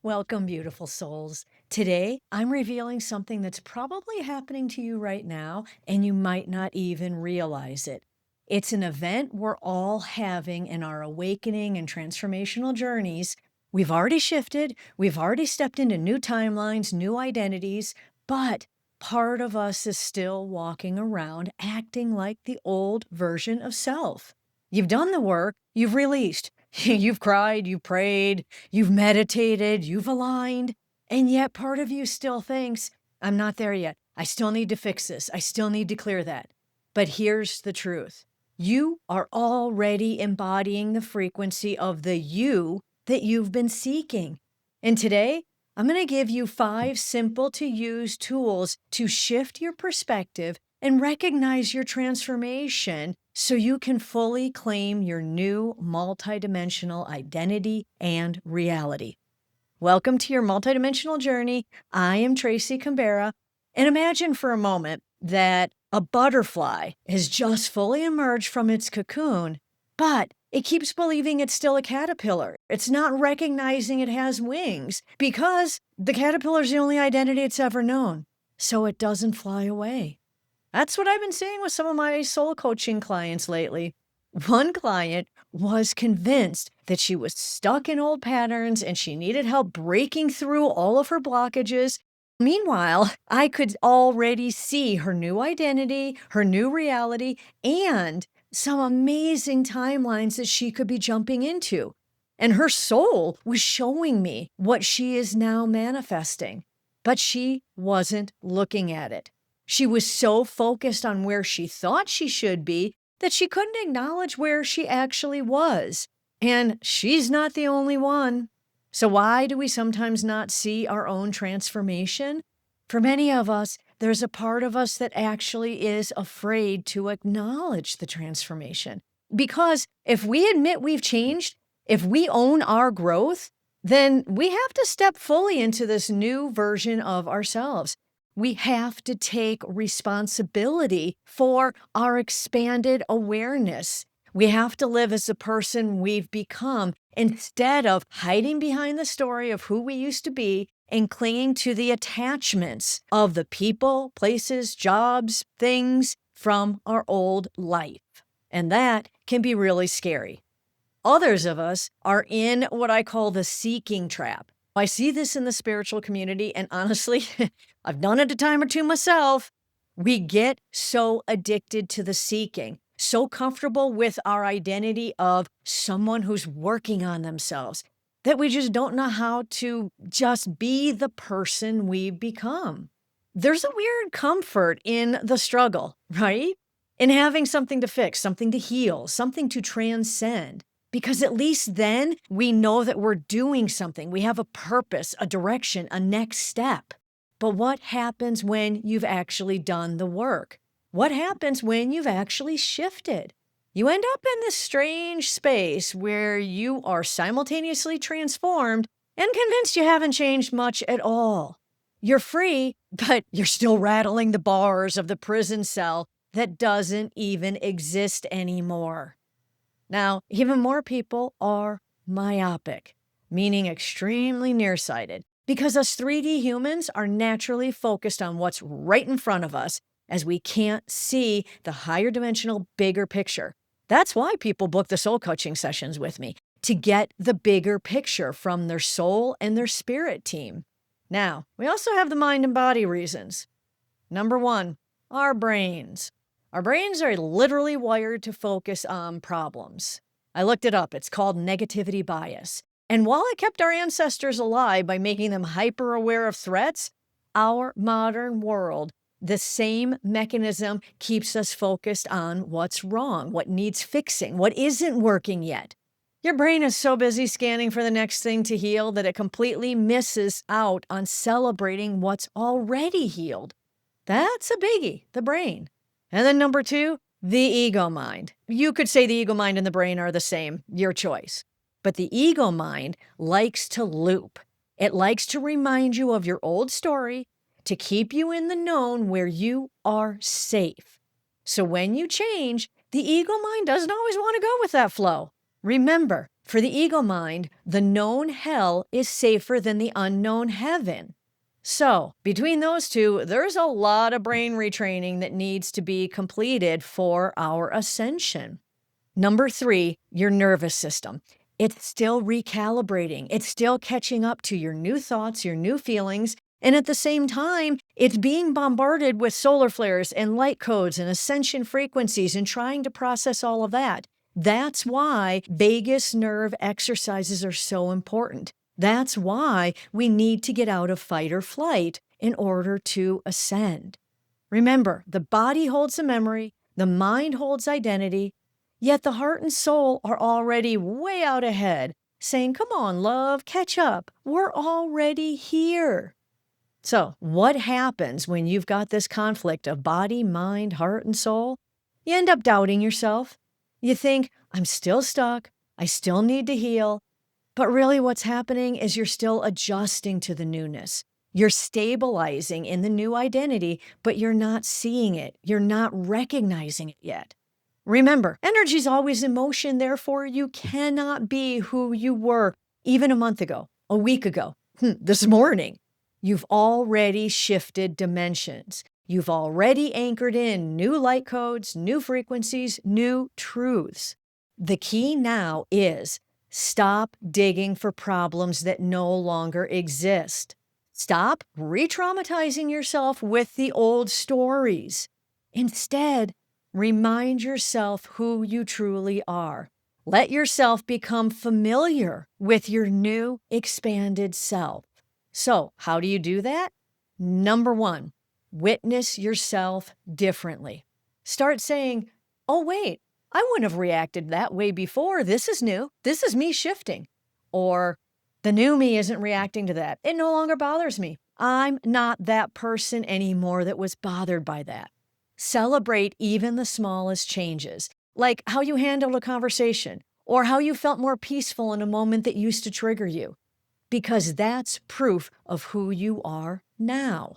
Welcome, beautiful souls. Today, I'm revealing something that's probably happening to you right now, and you might not even realize it. It's an event we're all having in our awakening and transformational journeys. We've already shifted, we've already stepped into new timelines, new identities, but part of us is still walking around acting like the old version of self. You've done the work, you've released, you've cried, you've prayed, you've meditated, you've aligned, and yet part of you still thinks, I'm not there yet. I still need to fix this. I still need to clear that. But here's the truth. You are already embodying the frequency of the you that you've been seeking. And today, I'm going to give you 5 simple to use tools to shift your perspective and recognize your transformation so you can fully claim your new multidimensional identity and reality. Welcome to your multidimensional journey. I am Tracy Canberra. And imagine for a moment that a butterfly has just fully emerged from its cocoon, but it keeps believing it's still a caterpillar. It's not recognizing it has wings because the caterpillar is the only identity it's ever known. So it doesn't fly away. That's what I've been seeing with some of my soul coaching clients lately. One client was convinced that she was stuck in old patterns and she needed help breaking through all of her blockages. Meanwhile, I could already see her new identity, her new reality, and some amazing timelines that she could be jumping into. And her soul was showing me what she is now manifesting, but she wasn't looking at it. She was so focused on where she thought she should be that she couldn't acknowledge where she actually was. And she's not the only one. So why do we sometimes not see our own transformation? For many of us, there's a part of us that actually is afraid to acknowledge the transformation. Because if we admit we've changed, if we own our growth, then we have to step fully into this new version of ourselves. We have to take responsibility for our expanded awareness. We have to live as the person we've become instead of hiding behind the story of who we used to be and clinging to the attachments of the people, places, jobs, things from our old life. And that can be really scary. Others of us are in what I call the seeking trap. I see this in the spiritual community, and honestly, I've done it a time or two myself. We get so addicted to the seeking, so comfortable with our identity of someone who's working on themselves, that we just don't know how to just be the person we've become. There's a weird comfort in the struggle, right? In having something to fix, something to heal, something to transcend. Because at least then we know that we're doing something. We have a purpose, a direction, a next step. But what happens when you've actually done the work? What happens when you've actually shifted? You end up in this strange space where you are simultaneously transformed and convinced you haven't changed much at all. You're free, but you're still rattling the bars of the prison cell that doesn't even exist anymore. Now, even more people are myopic, meaning extremely nearsighted, because us 3D humans are naturally focused on what's right in front of us as we can't see the higher dimensional, bigger picture. That's why people book the soul coaching sessions with me, to get the bigger picture from their soul and their spirit team. Now, we also have the mind and body reasons. Number 1, our brains. Our brains are literally wired to focus on problems. I looked it up. It's called negativity bias. And while it kept our ancestors alive by making them hyper aware of threats, our modern world, the same mechanism keeps us focused on what's wrong, what needs fixing, what isn't working yet. Your brain is so busy scanning for the next thing to heal that it completely misses out on celebrating what's already healed. That's a biggie, the brain. And then number 2, the ego mind. You could say the ego mind and the brain are the same, your choice. But the ego mind likes to loop. It likes to remind you of your old story, to keep you in the known where you are safe. So when you change, the ego mind doesn't always want to go with that flow. Remember, For the ego mind, the known hell is safer than the unknown heaven. So, between those two, there's a lot of brain retraining that needs to be completed for our ascension. Number 3, your nervous system. It's still recalibrating. It's still catching up to your new thoughts, your new feelings, and at the same time, it's being bombarded with solar flares and light codes and ascension frequencies and trying to process all of that. That's why vagus nerve exercises are so important. That's why we need to get out of fight or flight in order to ascend. Remember, the body holds the memory, the mind holds identity, yet the heart and soul are already way out ahead, saying, "Come on, love, catch up. We're already here." So, what happens when you've got this conflict of body, mind, heart, and soul? You end up doubting yourself. You think, "I'm still stuck. I still need to heal." But really, what's happening is you're still adjusting to the newness. You're stabilizing in the new identity, but you're not seeing it. You're not recognizing it yet. Remember, energy is always in motion, therefore, you cannot be who you were even a month ago, a week ago, this morning. You've already shifted dimensions. You've already anchored in new light codes, new frequencies, new truths. The key now is stop digging for problems that no longer exist. Stop re-traumatizing yourself with the old stories. Instead, remind yourself who you truly are. Let yourself become familiar with your new expanded self. So, how do you do that? Number 1, witness yourself differently. Start saying, "Oh, wait, I wouldn't have reacted that way before. This is new. This is me shifting." Or, "The new me isn't reacting to that. It no longer bothers me. I'm not that person anymore that was bothered by that." Celebrate even the smallest changes, like how you handled a conversation or how you felt more peaceful in a moment that used to trigger you, because that's proof of who you are now.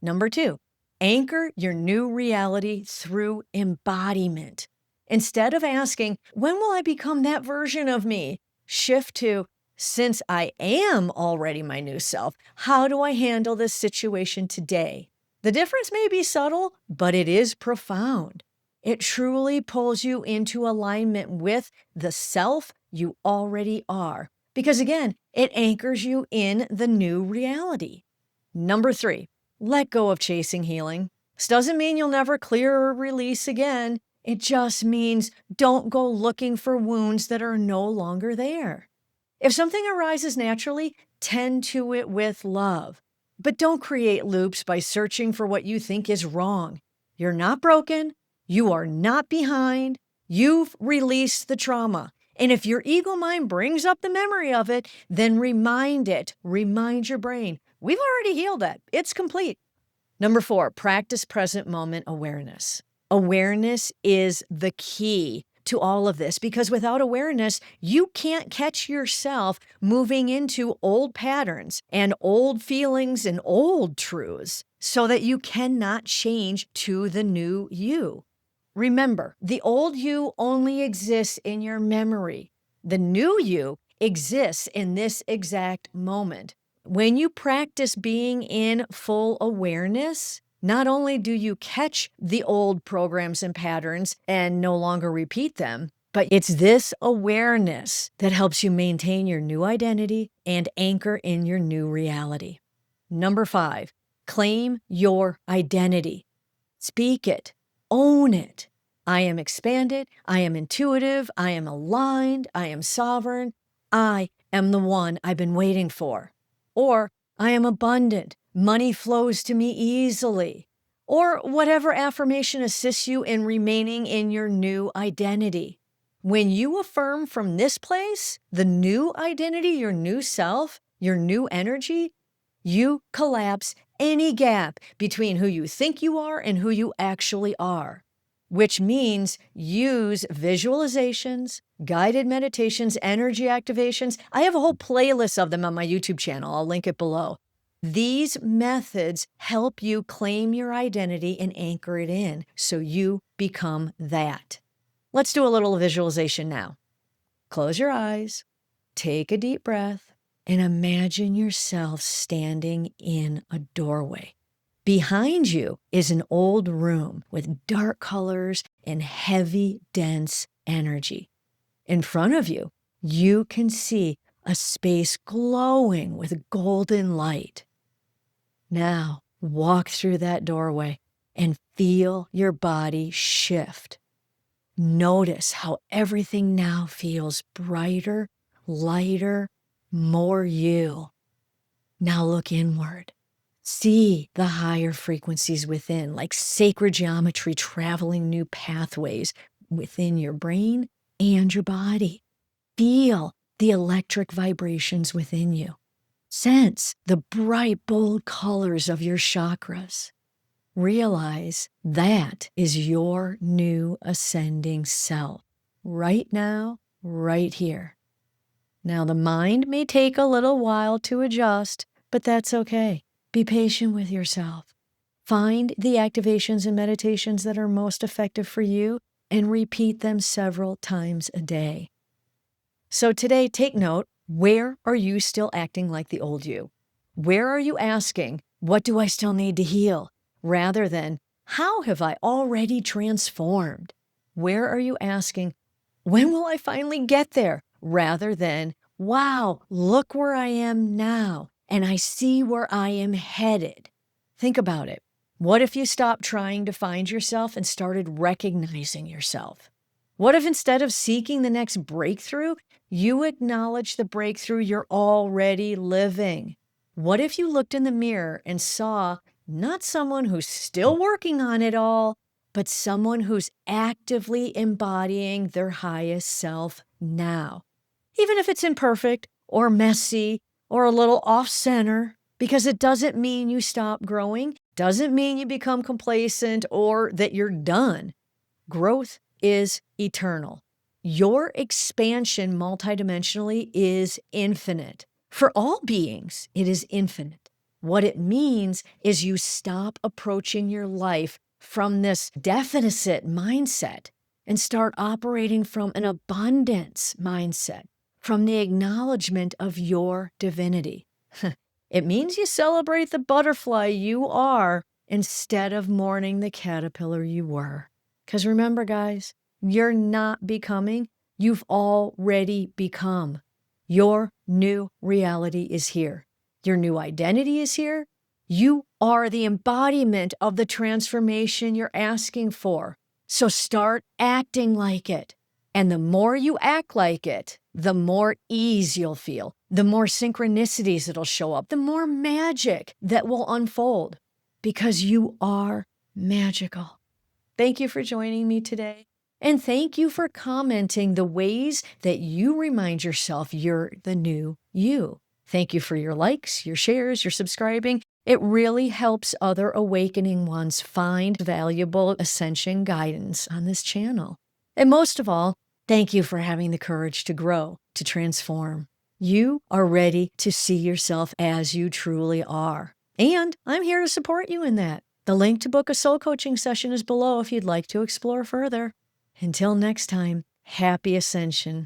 Number 2, anchor your new reality through embodiment. Instead of asking, "When will I become that version of me?" shift to, "Since I am already my new self, how do I handle this situation today?" The difference may be subtle, but it is profound. It truly pulls you into alignment with the self you already are, because again, it anchors you in the new reality. Number 3, let go of chasing healing. This doesn't mean you'll never clear or release again. It just means don't go looking for wounds that are no longer there. If something arises naturally, tend to it with love. But don't create loops by searching for what you think is wrong. You're not broken. You are not behind. You've released the trauma. And if your ego mind brings up the memory of it, then remind it. Remind your brain. We've already healed that. It's complete. Number 4, practice present moment awareness. Awareness is the key to all of this, because without awareness, you can't catch yourself moving into old patterns and old feelings and old truths so that you cannot change to the new you. Remember, the old you only exists in your memory. The new you exists in this exact moment. When you practice being in full awareness, not only do you catch the old programs and patterns and no longer repeat them, but it's this awareness that helps you maintain your new identity and anchor in your new reality. Number 5, claim your identity. Speak it. Own it. I am expanded. I am intuitive. I am aligned. I am sovereign. I am the one I've been waiting for. Or, I am abundant. Money flows to me easily. Or whatever affirmation assists you in remaining in your new identity. When you affirm from this place, the new identity, your new self, your new energy, you collapse any gap between who you think you are and who you actually are, which means use visualizations, guided meditations, energy activations. I have a whole playlist of them on my YouTube channel. I'll link it below. These methods help you claim your identity and anchor it in so you become that. Let's do a little visualization now. Close your eyes, take a deep breath, and imagine yourself standing in a doorway. Behind you is an old room with dark colors and heavy, dense energy. In front of you, you can see a space glowing with golden light. Now, walk through that doorway and feel your body shift. Notice how everything now feels brighter, lighter, more you. Now look inward. See the higher frequencies within, like sacred geometry traveling new pathways within your brain and your body. Feel the electric vibrations within you. Sense the bright, bold colors of your chakras. Realize that is your new ascending self, right now, right here. Now, the mind may take a little while to adjust, but that's okay. Be patient with yourself. Find the activations and meditations that are most effective for you and repeat them several times a day. So today, take note, where are you still acting like the old you? Where are you asking, what do I still need to heal? Rather than, how have I already transformed? Where are you asking, when will I finally get there? Rather than, wow, look where I am now, and I see where I am headed. Think about it. What if you stopped trying to find yourself and started recognizing yourself? What if instead of seeking the next breakthrough, you acknowledge the breakthrough you're already living? What if you looked in the mirror and saw not someone who's still working on it all, but someone who's actively embodying their highest self now? Even if it's imperfect or messy or a little off-center, because it doesn't mean you stop growing, doesn't mean you become complacent or that you're done. Growth is eternal. Your expansion multidimensionally is infinite. For all beings, it is infinite. What it means is you stop approaching your life from this deficit mindset and start operating from an abundance mindset, from the acknowledgement of your divinity. It means you celebrate the butterfly you are instead of mourning the caterpillar you were. Because remember, guys, you're not becoming, you've already become. Your new reality is here. Your new identity is here. You are the embodiment of the transformation you're asking for. So start acting like it. And the more you act like it, the more ease you'll feel, the more synchronicities that'll show up, the more magic that will unfold, because you are magical. Thank you for joining me today. And thank you for commenting the ways that you remind yourself you're the new you. Thank you for your likes, your shares, your subscribing. It really helps other awakening ones find valuable ascension guidance on this channel. And most of all, thank you for having the courage to grow, to transform. You are ready to see yourself as you truly are. And I'm here to support you in that. The link to book a soul coaching session is below if you'd like to explore further. Until next time, happy ascension.